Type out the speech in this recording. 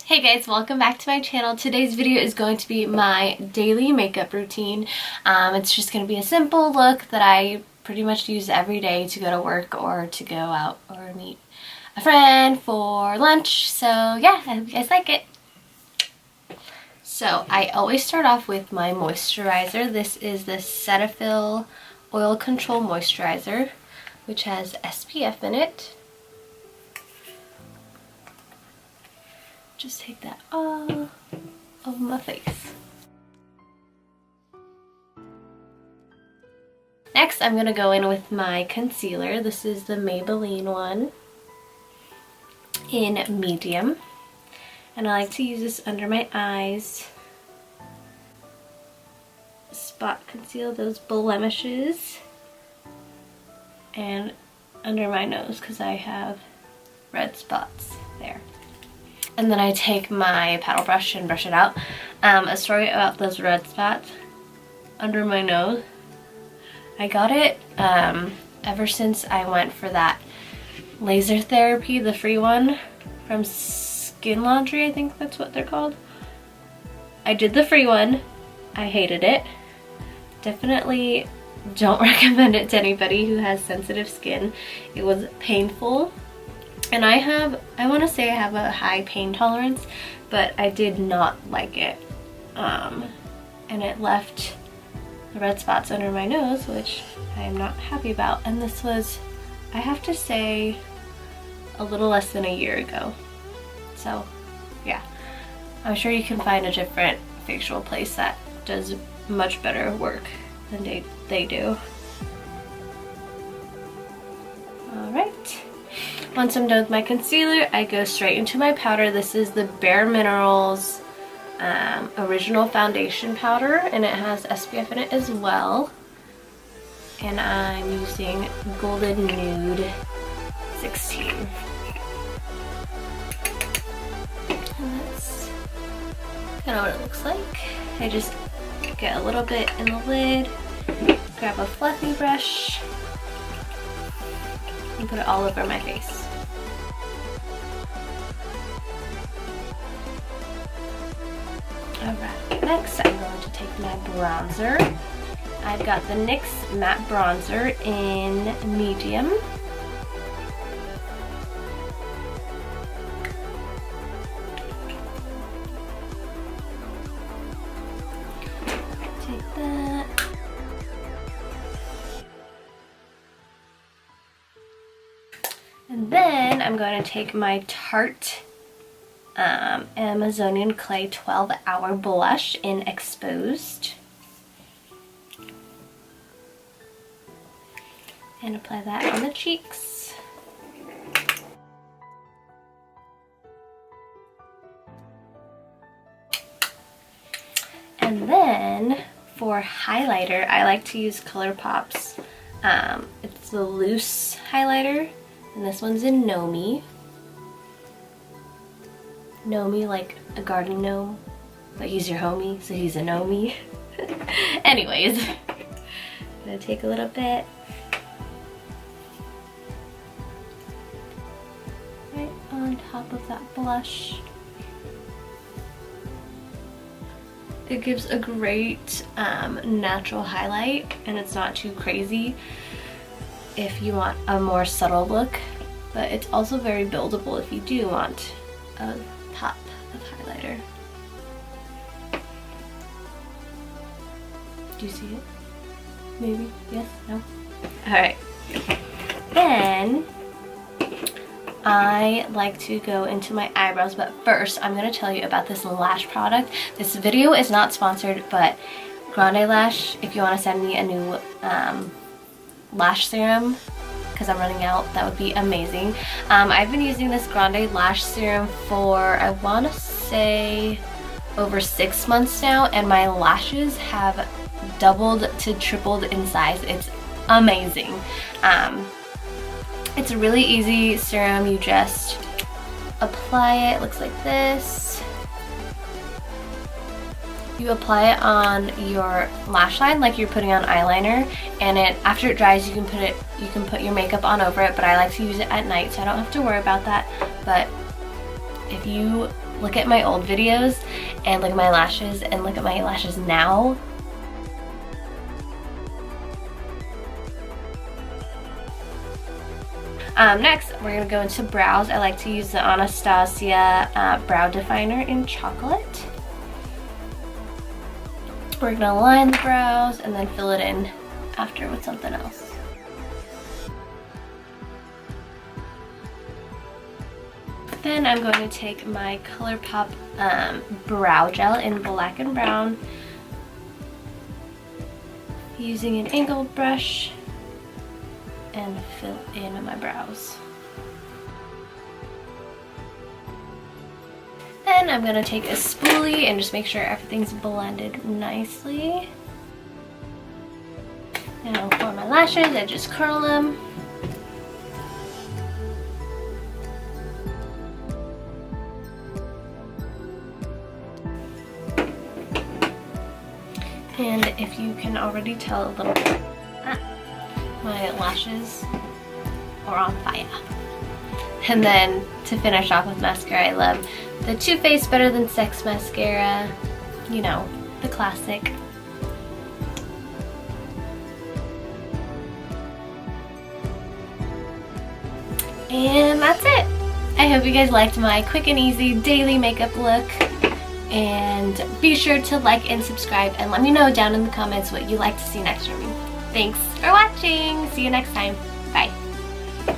Hey guys, welcome back to my channel. Today's video is going to be my daily makeup routine. It's just going to be a simple look that I pretty much use every day to go to work or to go out or meet a friend for lunch. So yeah, I hope you guys like it. So I always start off with my moisturizer. This is the Cetaphil Oil Control Moisturizer, which has SPF in it. Just take that all over my face. Next, I'm going to go in with my concealer. This is the Maybelline one in medium. And I like to use this under my eyes. Spot conceal those blemishes. And under my nose because I have red spots there. And then I take my paddle brush and brush it out. A story about those red spots under my nose. I got it ever since I went for that laser therapy, the free one from Skin Laundry, I think that's what they're called. I did the free one. I hated it. Definitely don't recommend it to anybody who has sensitive skin. It was painful. And I want to say I have a high pain tolerance, but I did not like it. And it left the red spots under my nose, which I am not happy about. And this was, I have to say, a little less than a year ago. So yeah, I'm sure you can find a different facial place that does much better work than they do. Alright. Once I'm done with my concealer, I go straight into my powder. This is the Bare Minerals Original Foundation Powder, and it has SPF in it as well. And I'm using Golden Nude 16. And that's kind of what it looks like. I just get a little bit in the lid, grab a fluffy brush, and put it all over my face. Alright, next I'm going to take my bronzer. I've got the NYX Matte Bronzer in medium. Take that. And then I'm going to take my Tarte Amazonian Clay 12 Hour Blush in Exposed. And apply that on the cheeks. And then for highlighter, I like to use ColourPop's. It's the loose highlighter. And this one's in Nomi. Nomi, like a garden gnome, but he's your homie, so he's a Nomi. Anyways, I'm gonna take a little bit. Right on top of that blush. It gives a great natural highlight, and it's not too crazy if you want a more subtle look, but it's also very buildable if you do want a pop of highlighter. Do you see it? Maybe? Yes? No? Alright. Then I like to go into my eyebrows, but first I'm going to tell you about this lash product. This video is not sponsored, but Grande Lash, if you want to send me a new lash serum, because I'm running out, that would be amazing. I've been using this Grande Lash Serum for, I want to say, over 6 months now, and my lashes have doubled to tripled in size. It's amazing. It's a really easy serum. You just apply it. It looks like this. You apply it on your lash line like you're putting on eyeliner, and after it dries, you can put your makeup on over it, but I like to use it at night so I don't have to worry about that. But if you look at my old videos and look at my lashes and look at my lashes now. Next, we're going to go into brows. I like to use the Anastasia Brow Definer in chocolate. We're going to line the brows and then fill it in after with something else. Then I'm going to take my ColourPop brow gel in black and brown, using an angled brush, and fill in my brows. Then I'm going to take a spoolie and just make sure everything's blended nicely. Now for my lashes, I just curl them. And if you can already tell a little bit, my lashes are on fire. And then to finish off with mascara, I love the Too Faced Better Than Sex mascara. You know, the classic. And that's it. I hope you guys liked my quick and easy daily makeup look. And be sure to like and subscribe and let me know down in the comments what you'd like to see next from me. Thanks for watching. See you next time.